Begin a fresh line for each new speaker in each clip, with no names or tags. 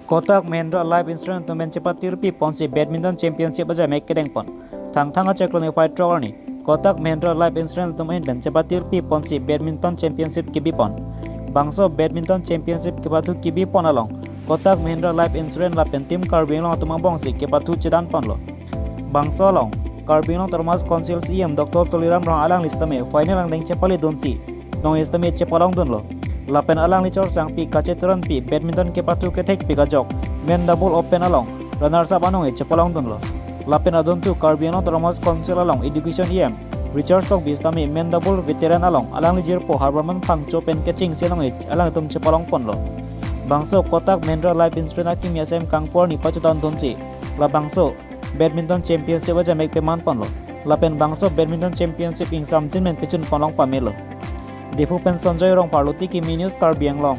Kotak Mahindra Life Insurance Tournament Chepatirpi Ponsi Badminton Championship aja make kedeng pon. Thang cekloni fight drawer ni. Kotak Mahindra Life Insurance Tournament Chepatirpi Ponsi Badminton Championship Kibipon. Bangso Badminton Championship kipatu Kibipon along. Kotak Mahindra Life Insurance lapen tim karbing long tumang bongsi kipatu cedan pon lo. Bangso long karbing long termas konsil CM Dr. Toliram rong alang listame final ang deng cepali donsi. Nong istame cepalong don lo. Lapen alang licor sang pi kaceturan pi badminton ke patu ke tek pi kajok men double open along runners up anong cepalong dun lo lapen adon tu karbiano termas konsil along education Richard Stock bistami men double veteran along alang lijir po harborman pangco pen catching senong alang tum cepalong pon lo bangso Kotak Mahindra Life Insurance Akim yasem kangpor ni pacutan donsi la bangso badminton championship aja make peman pon lo lapen bangso badminton championship ing samtin men pichun ponlong pamelo Defu pen Sanjay rong parloti ki minus karbiang long.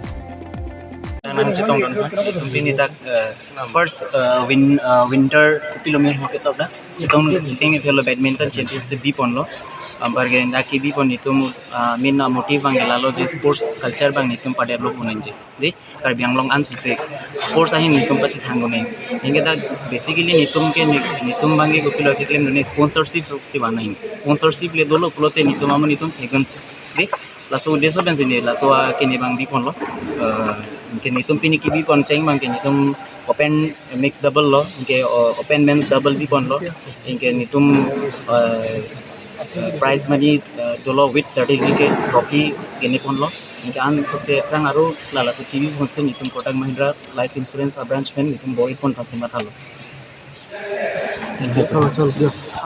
Nam chitong don company tak first winter kupilomi hoketok da chiting thelo badminton championship Kibipon lo ambar ge nda Kibipon nitum minna motive bang lalo je sports culture bang nitum pa develop hunanje de karbiang long an suse sports ahin nitum pa chithang ne inge da basically nitum bang ge kupilo tiklem ne sponsorship si banai sponsorship le dolo pulote nitum am nitum egon de laso deso ben sini laso kini bang Kibipon lo kini tum pini Kibipon ceng bang kini tum open mix double lo ke open men's double Kibipon lo kini tum prize money dolo with certificate trophy kini pon lo inke an सबसे रंग आरो लाला से Kibipon से नितुम Kotak Mahindra Life Insurance branch में नितुम बोई पन फांसी माथा लो